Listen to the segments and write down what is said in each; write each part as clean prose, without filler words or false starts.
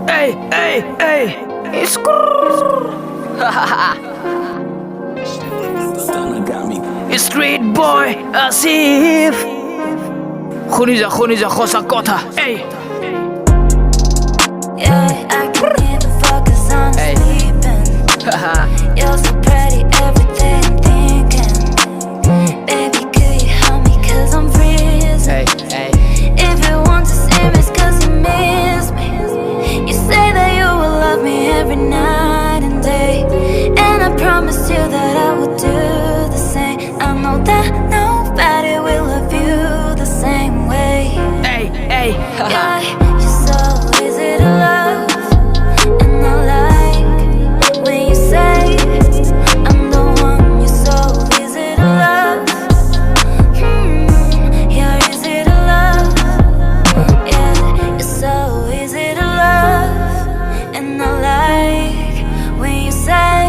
Hey, hey, hey. Street boy Ashif. Khunija khosa kotha. Hey. Yeah, I can't even focus on sleeping. You're so pretty every day I'm thinking. Baby, could you help me cause I'm freezing. If you want to see me it's cause you miss me. You say that you will love me every night and day, and I promise you that I will do the same. I know that nobody will love you the same way. Hey. Yeah, you're so easy to love, and I like when you say I'm the one. You're so easy to love. You're easy to love. Yeah, you're so easy to love, and I like when you say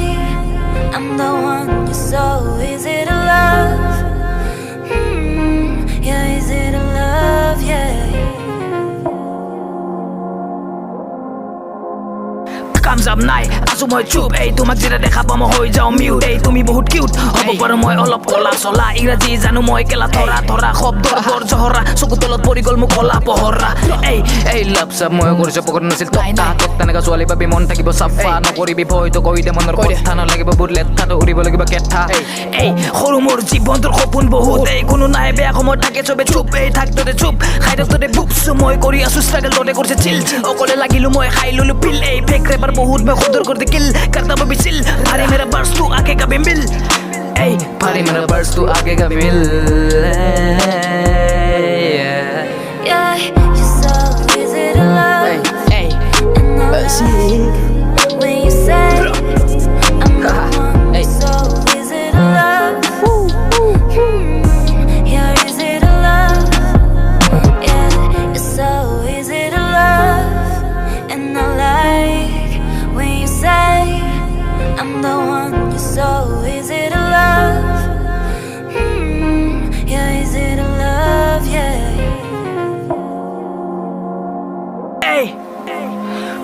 I'm the one. You're so easy to love. You're easy to love, yeah. Comes up night, asu moi chup. Ei tumak jira dekha pa mo hoi jao mute. Ei tumi bahut cute hobo paro moi olop kola sola. Ingraji janu moi kela thora thora khob dor dor johora. Suku tolot pori gol mu kola pohora. Ei love sab moi korise pokor nasil tokka tokka naga swali babi mon thakibo safa no koribi boi to koide monor kotha na lagibo burlet tha to uribo lagibo ketha. Ei horu mor jibon tor khopun bahut. Ei kono nai beya khomo thake chobe chup. Ei thak tore chup khaida tore bups moi kori asu struggle tore korche chill. Okole lagilu moi khailulu pill. Ei fake rapper बहुत मैं खुद कर दे किल करता वो भी chill. भारी मेरा बर्स तू आगे का भी मिल. Ey भारी मेरा बर्स तू आगे का मिल. Yeah, you're so easy to love. Hey And I like when you say I'm the one. You're so easy to love. You're easy to love. Yeah, you're so easy to love. And I like when you say I'm the one. You're so easy to love. You're easy to love, yeah. Ey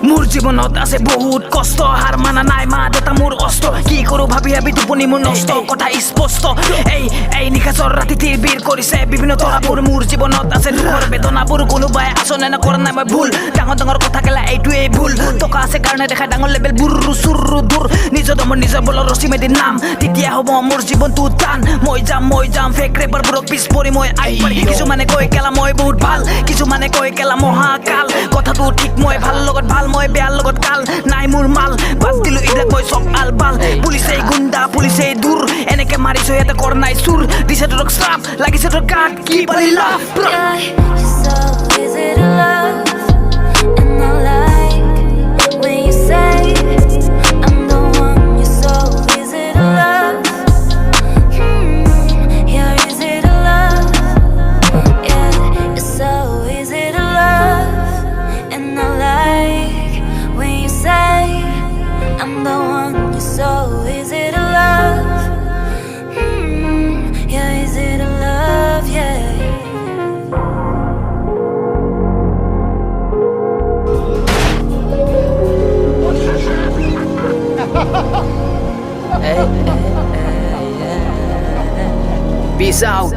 মোৰ জীৱনত আছে বহুত কষ্ট হাৰ মানা নাই মা দেউতা মোৰ অস্ত্ৰ কি কৰো ভাবি ভাবি টোপনি মোৰ নষ্ট কথা স্পষ্ট এই নিশাচৰ ৰাতি তীৰ বীৰ কৰিছে বিভিন্ন তৰাবোৰ মোৰ জীৱনত আছে দুখৰ বেদনাবোৰ কোনোবাই আচনে না কৰা নাই মই ভুল ডাঙৰ ডাঙৰ কথা কেলা এইটোৱেই ভুল টকা আছে কাৰণে দেখা ডাঙৰ লেভেল বুৰু চুৰু দূৰ নিজৰ দমৰ নিজৰ বলৰ ৰচি মেদি নাম তেতিয়া হ'ব মোৰ জীৱনটো টান মই যাম ফেক ৰেপাৰবোৰক পিছ পৰি মই আই পাৰি কিছুমানে কয় কেলা মই বহুত ভাল কিছুমানে কয় কেলা মহাকাল কথাটো ঠিক মই ভাল লগত ভাল মই বেয়াৰ লগত কাল নাই মোৰ মাল বাদ দিলো ইদাক মই চক আল বাল পুলিচে গুণ্ডা পুলিচে দূৰ এনেকে মাৰিছো এটা কৰ নাই সুৰ দিছে তোক শ্ৰাপ লাগিছে তোৰ কাট কি পালি লাভ Yeah, you're so easy to love. And I like when you say I'm the one. You're so easy to love. You're easy to love. Yeah, you're so easy to love. And I like when you say I'm the one. You're so easy to love. You're easy to love, yeah. Peace out.